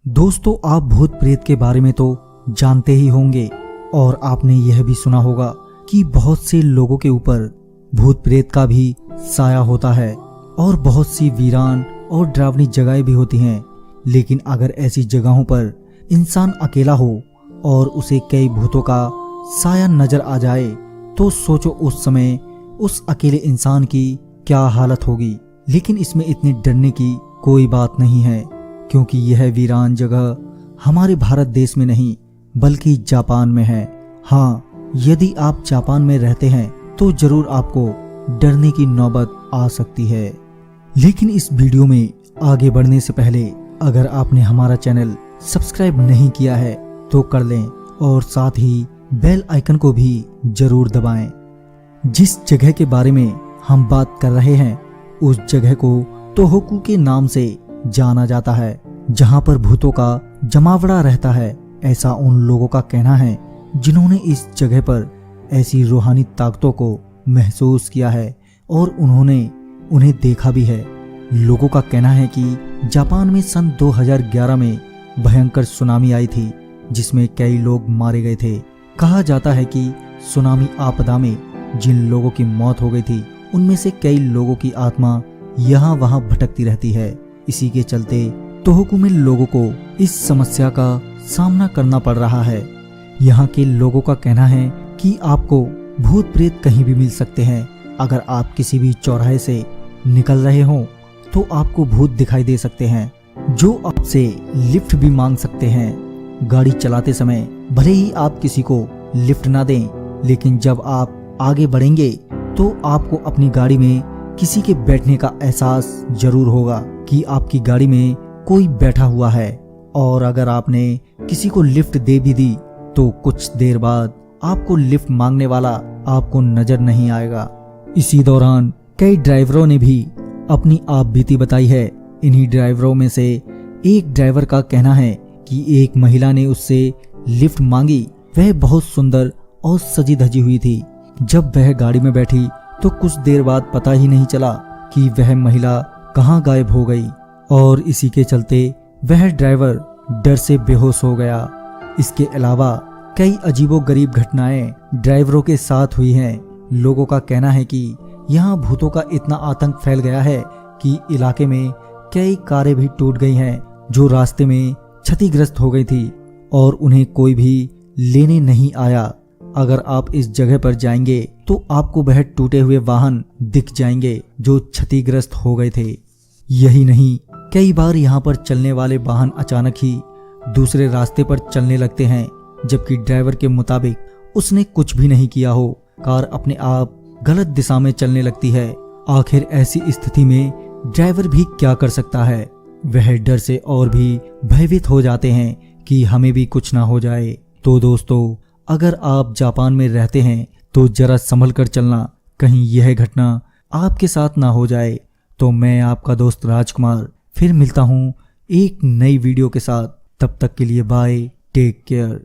दोस्तों, आप भूत प्रेत के बारे में तो जानते ही होंगे और आपने यह भी सुना होगा कि बहुत से लोगों के ऊपर भूत प्रेत का भी साया होता है और बहुत सी वीरान और डरावनी जगहें भी होती हैं। लेकिन अगर ऐसी जगहों पर इंसान अकेला हो और उसे कई भूतों का साया नजर आ जाए तो सोचो उस समय उस अकेले इंसान की क्या हालत होगी। लेकिन इसमें इतनी डरने की कोई बात नहीं है, क्योंकि यह वीरान जगह हमारे भारत देश में नहीं बल्कि जापान में है। हाँ, यदि आप जापान में रहते हैं तो जरूर आपको डरने की नौबत आ सकती है। लेकिन इस वीडियो में आगे बढ़ने से पहले अगर आपने हमारा चैनल सब्सक्राइब नहीं किया है तो कर लें और साथ ही बेल आइकन को भी जरूर दबाएं। जिस जगह के बारे में हम बात कर रहे हैं उस जगह को तोहोकू के नाम से जाना जाता है, जहां पर भूतों का जमावड़ा रहता है। ऐसा उन लोगों का कहना है जिन्होंने इस जगह पर ऐसी रूहानी ताकतों को महसूस किया है और उन्होंने उन्हें देखा भी है। लोगों का कहना है कि जापान में सन 2011 में भयंकर सुनामी आई थी जिसमें कई लोग मारे गए थे। कहा जाता है कि सुनामी आपदा में जिन लोगों की मौत हो गई थी उनमें से कई लोगों की आत्मा यहाँ वहाँ भटकती रहती है। इसी के चलते तोहोकू में लोगों को इस समस्या का सामना करना पड़ रहा है। यहाँ के लोगों का कहना है कि आपको भूत प्रेत कहीं भी मिल सकते हैं। अगर आप किसी भी चौराहे से निकल रहे हो तो आपको भूत दिखाई दे सकते हैं जो आपसे लिफ्ट भी मांग सकते हैं। गाड़ी चलाते समय भले ही आप किसी को लिफ्ट ना दें, लेकिन जब आप आगे बढ़ेंगे तो आपको अपनी गाड़ी में किसी के बैठने का एहसास जरूर होगा कि आपकी गाड़ी में कोई बैठा हुआ है। और अगर आपने किसी को लिफ्ट दे भी दी तो कुछ देर बाद आपको लिफ्ट मांगने वाला आपको नजर नहीं आएगा। इसी दौरान कई ड्राइवरों ने भी अपनी आप बीती बताई है। इन्हीं ड्राइवरों में से एक ड्राइवर का कहना है कि एक महिला ने उससे लिफ्ट मांगी। वह बहुत सुंदर और सजी धजी हुई थी। जब वह गाड़ी में बैठी तो कुछ देर बाद पता ही नहीं चला कि वह महिला कहाँ गायब हो गई और इसी के चलते वह ड्राइवर डर से बेहोश हो गया। इसके अलावा कई अजीबोगरीब घटनाएं ड्राइवरों के साथ हुई हैं। लोगों का कहना है कि यहाँ भूतों का इतना आतंक फैल गया है कि इलाके में कई कारें भी टूट गई हैं जो रास्ते में क्षतिग्रस्त हो गई थी और उन्हें कोई भी लेने नहीं आया। अगर आप इस जगह पर जाएंगे तो आपको वह टूटे हुए वाहन दिख जाएंगे जो क्षतिग्रस्त हो गए थे। यही नहीं, कई बार यहाँ पर चलने वाले वाहन अचानक ही दूसरे रास्ते पर चलने लगते हैं, जबकि ड्राइवर के मुताबिक उसने कुछ भी नहीं किया हो। कार अपने आप गलत दिशा में चलने लगती है। आखिर ऐसी स्थिति में ड्राइवर भी क्या कर सकता है। वह डर से और भी भयभीत हो जाते हैं कि हमें भी कुछ ना हो जाए। तो दोस्तों, अगर आप जापान में रहते हैं तो जरा संभल कर चलना, कहीं यह घटना आपके साथ ना हो जाए। तो मैं आपका दोस्त राजकुमार फिर मिलता हूँ एक नई वीडियो के साथ। तब तक के लिए बाय, टेक केयर।